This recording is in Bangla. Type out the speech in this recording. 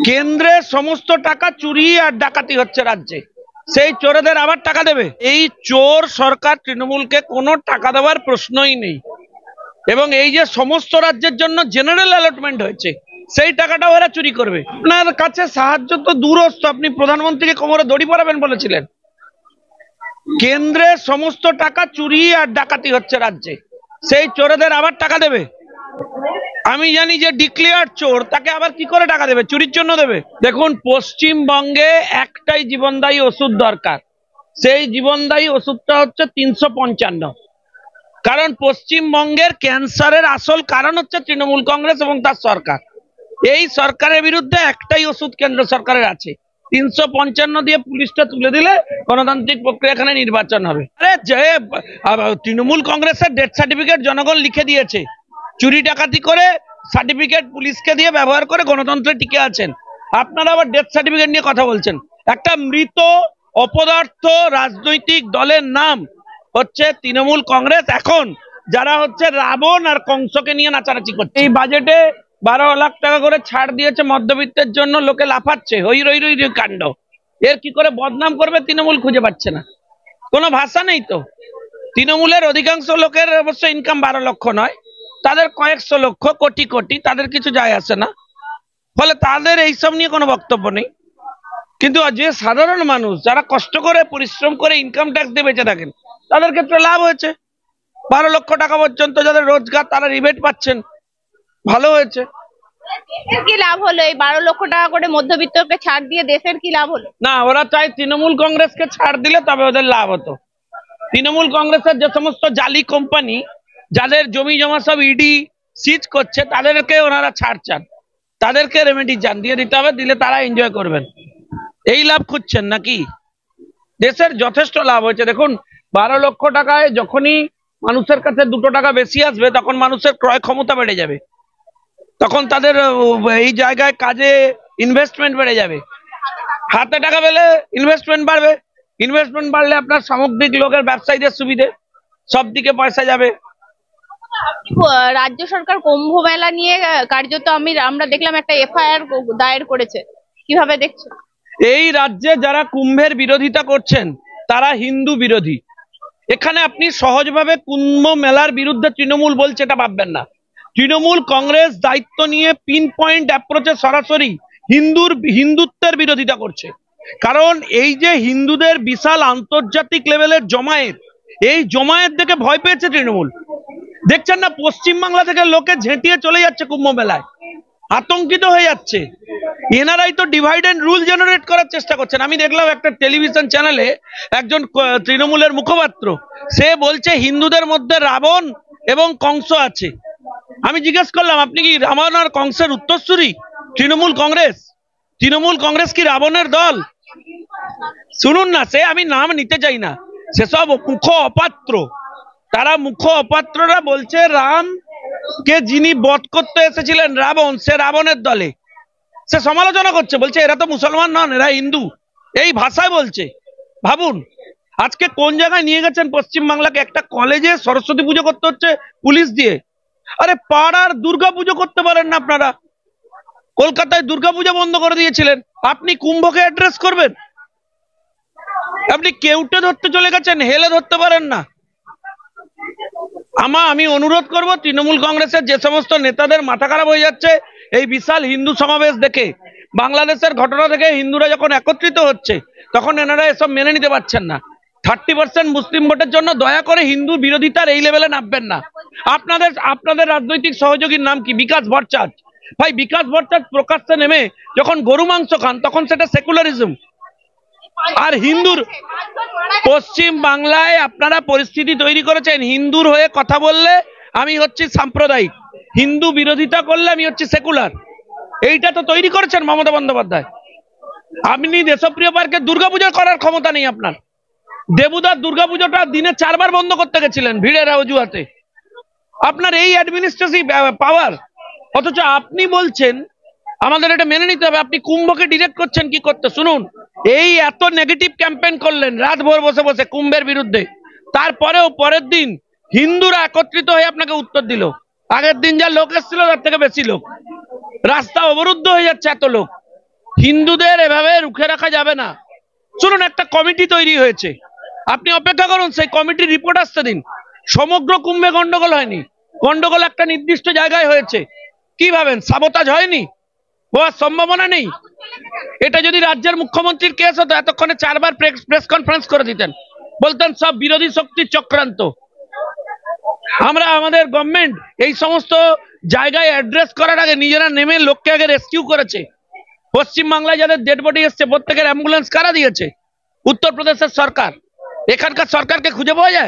কেন্দ্রে সমস্ত টাকা চুরি আর ডাকাতি হচ্ছে রাজ্যে, সেই চোরেদের আবার টাকা দেবে? এই চোর সরকার তৃণমূলকে কোনো টাকা দেওয়ার প্রশ্নই নেই। এবং এই যে সমস্ত রাজ্যের জন্য জেনারেল অ্যালটমেন্ট হয়েছে, সেই টাকাটাও এরা চুরি করবে। আপনার কাছে সাহায্য তো দূরস্থ, আপনি প্রধানমন্ত্রীকে কোমরে দড়ি পরাবেন বলেছিলেন। কেন্দ্রে সমস্ত টাকা চুরি আর ডাকাতি হচ্ছে রাজ্যে, সেই চোরেদের আবার টাকা দেবে? আমি জানি যে ডিক্লেয়ার চোর, তাকে আবার কি করে টাকা দেবে? চুরির জন্য দেবে? দেখুন, পশ্চিমবঙ্গে একটাই জীবনদায়ী ওষুধ দরকার, সেই জীবনদায়ী ওষুধটা হচ্ছে 355। কারণ পশ্চিমবঙ্গের ক্যান্সারের আসল কারণ হচ্ছে তৃণমূল কংগ্রেস এবং তার সরকার। এই সরকারের বিরুদ্ধে একটাই ওষুধ কেন্দ্র সরকারের আছে, 355 দিয়ে পুলিশটা তুলে দিলে গণতান্ত্রিক প্রক্রিয়া এখানে নির্বাচন হবে। আরে যে তৃণমূল কংগ্রেসের ডেথ সার্টিফিকেট জনগণ লিখে দিয়েছে, চুরি ডাকাতি করে সার্টিফিকেট পুলিশকে দিয়ে ব্যবহার করে গণতন্ত্রে টিকে আছেন, আপনারা আবার ডেথ সার্টিফিকেট নিয়ে কথা বলছেন। একটা মৃত অপদার্থ রাজনৈতিক দলের নাম হচ্ছে তৃণমূল কংগ্রেস। এখন যারা হচ্ছে রাবণ আর কংসকে নিয়ে নাচানাচি করছে। এই বাজেটে 12 লাখ টাকা করে ছাড় দিয়েছে মধ্যবিত্তের জন্য, লোকে লাফাচ্ছে, হই রই রই কাণ্ড। এর কি করে বদনাম করবে তৃণমূল খুঁজে পাচ্ছে না, কোনো ভাষা নেই তো। তৃণমূলের অধিকাংশ লোকের অবশ্য ইনকাম 12 লক্ষ নয়, তাদের কয়েকশো লক্ষ, কোটি কোটি, তাদের কিছু যায় আসে না, ফলে তাদের এইসব নিয়ে কোনো বক্তব্য নেই। কিন্তু যে সাধারণ মানুষ যারা কষ্ট করে পরিশ্রম করে ইনকাম ট্যাক্স দিয়ে বেঁচে থাকেন, তাদের ক্ষেত্রে লাভ হয়েছে। 12 লক্ষ টাকা পর্যন্ত যাদের রোজগার, তারা রিবেট পাচ্ছেন, ভালো হয়েছে। দেশের কি লাভ হলো? এই 12 লক্ষ টাকা করে মধ্যবিত্তকে ছাড় দিয়ে দেশের কি লাভ হলো? না, ওরা চাই তৃণমূল কংগ্রেসকে ছাড় দিলে তবে ওদের লাভ হতো। তৃণমূল কংগ্রেসের যে সমস্ত জালি কোম্পানি, যাদের জমি জমা সব ইডি সিজ করছে, তাদেরকে ওনারা ছাড় চান, তাদেরকে রেমেডি চান, দিয়ে দিতে হবে, দিলে তারা এনজয় করবেন। এই লাভ খুঁজছেন নাকি? দেশের যথেষ্ট লাভ হয়েছে। দেখুন, 12 লক্ষ টাকায় যখনই মানুষের কাছে 2 টাকা বেশি আসবে, তখন মানুষের ক্রয় ক্ষমতা বেড়ে যাবে, তখন তাদের এই জায়গায় কাজে ইনভেস্টমেন্ট বেড়ে যাবে। হাতে টাকা পেলে ইনভেস্টমেন্ট বাড়বে, ইনভেস্টমেন্ট বাড়লে আপনার সামগ্রিক লোকের ব্যবসায়ীদের সুবিধে, সব দিকে পয়সা যাবে। রাজ্য সরকার কুম্ভ মেলা নিয়ে কার্যত আমরা দেখলাম একটা এফআইআর দায়ের করেছে, কিভাবে দেখছো? এই রাজ্যে যারা কুম্ভের বিরোধিতা করছেন তারা হিন্দু বিরোধী। এখানে আপনি সহজভাবে কুম্ভ মেলার বিরুদ্ধে তৃণমূল বলছে এটা ভাববেন না। তৃণমূল কংগ্রেস দায়িত্ব নিয়ে পিন পয়েন্ট অ্যাপ্রোচে সরাসরি হিন্দুত্বের বিরোধিতা করছে। কারণ এই যে হিন্দুদের বিশাল আন্তর্জাতিক লেভেলের জমায়েত, এই জমায়েত দেখে ভয় পেয়েছে তৃণমূল। দেখছেন না, পশ্চিমবাংলা থেকে লোকে ঝেঁটিয়ে চলে যাচ্ছে কুম্ভ মেলায়, আতঙ্কিত হয়ে যাচ্ছে। এনারাই তো ডিভাইড এন্ড রুল জেনারেট করার চেষ্টা করছেন। আমি দেখলাম একটা টেলিভিশন চ্যানেলে একজন তৃণমূলের মুখপাত্র, সে বলছে হিন্দুদের মধ্যে রাবণ এবং কংস আছে। আমি জিজ্ঞেস করলাম, আপনি কি রাবণ আর কংসের উত্তরসূরি? তৃণমূল কংগ্রেস, তৃণমূল কংগ্রেস কি রাবণের দল? শুনুন না, সে আমি নাম নিতে চাই না, সেসব মুখ অপাত্র, তারা মুখ অপাত্ররা বলছে রাম কে যিনি বধ করতে এসেছিলেন রাবণ, সে রাবণের দলে। সে সমালোচনা করছে, বলছে এরা তো মুসলমান নন, এরা হিন্দু, এই ভাষায় বলছে। ভাবুন আজকে কোন জায়গায় নিয়ে গেছেন পশ্চিমবাংলাকে। একটা কলেজে সরস্বতী পুজো করতে হচ্ছে পুলিশ দিয়ে। আরে পাড়ার দুর্গা পুজো করতে পারেন না আপনারা? কলকাতায় দুর্গা পুজো বন্ধ করে দিয়েছিলেন, আপনি কুম্ভকে অ্যাড্রেস করবেন? আপনি কেউটে ধরতে চলে গেছেন, হেলে ধরতে পারেন না। আমি অনুরোধ করব, তৃণমূল কংগ্রেসের যে সমস্ত নেতাদের মাথা খারাপ হয়ে যাচ্ছে এই বিশাল হিন্দু সমাবেশ দেখে, বাংলাদেশের ঘটনা থেকে হিন্দুরা যখন একত্রিত হচ্ছে, তখন এনারা এসব মেনে নিতে পারছেন না। 30% মুসলিম ভোটের জন্য দয়া করে হিন্দু বিরোধিতার এই লেভেলে নামবেন না। আপনাদের রাজনৈতিক সহযোগীর নাম কি? বিকাশ ভট্টাচার্য। ভাই, বিকাশ ভট্টাচার্য প্রকাশ্যে নেমে যখন গরু মাংস খান, তখন সেটা সেকুলারিজম। আর হিন্দুর পশ্চিম বাংলায় আপনারা পরিস্থিতি তৈরি করেছেন, হিন্দুর হয়ে কথা বললে আমি হচ্ছি সাম্প্রদায়িক, হিন্দু বিরোধিতা করলে আমি হচ্ছি সেকুলার। এইটা তো তৈরি করেছেন মমতা বন্দ্যোপাধ্যায়। আপনি দেশপ্রিয় পার্কে দুর্গাপূজা করার ক্ষমতা নেই আপনার। দেবুদার দুর্গাপুজোটা দিনে 4 বার বন্ধ করতে গেছিলেন ভিড়ের অজুহাতে। আপনার এই অ্যাডমিনিস্ট্রেটিভ পাওয়ার, অথচ আপনি বলছেন আমাদের এটা মেনে নিতে হবে। আপনি কুম্ভকে ডিরেক্ট করছেন কি করতে? শুনুন, এই এত নেগেটিভ ক্যাম্পেইন করলেন রাতভর বসে বসে কুম্ভের বিরুদ্ধে, তারপরেও পরের দিন হিন্দুরা একত্রিত হয়ে আপনাকে উত্তর দিল। আগের দিন যা লোক এসেছিল তার থেকে বেশি লোক, রাস্তা অবরুদ্ধ হয়ে যাচ্ছে এত লোক। হিন্দুদের এভাবে রুখে রাখা যাবে না। শুনুন, একটা কমিটি তৈরি হয়েছে, আপনি অপেক্ষা করুন, সেই কমিটির রিপোর্ট আসতে দিন। সমগ্র কুম্ভে গন্ডগোল হয়নি, গন্ডগোল একটা নির্দিষ্ট জায়গায় হয়েছে। কি ভাবেন সাবোতাজ হয়নি? হওয়ার সম্ভাবনা নেই? এটা যদি রাজ্যের মুখ্যমন্ত্রীর কেস হতো এতক্ষণে 4 বার প্রেস কনফারেন্স করে দিতেন, বলতেন সব বিরোধী শক্তির চক্রান্ত। আমরা আমাদের গভর্নমেন্ট এই সমস্ত জায়গায় অ্যাড্রেস করার আগে নিজেরা নেমে লোককে আগে রেস্কিউ করেছে। পশ্চিমবাংলায় যাদের ডেড বডি এসছে প্রত্যেকের অ্যাম্বুলেন্স কারা দিয়েছে? উত্তরপ্রদেশের সরকার। এখানকার সরকারকে খুঁজে পাওয়া যায়?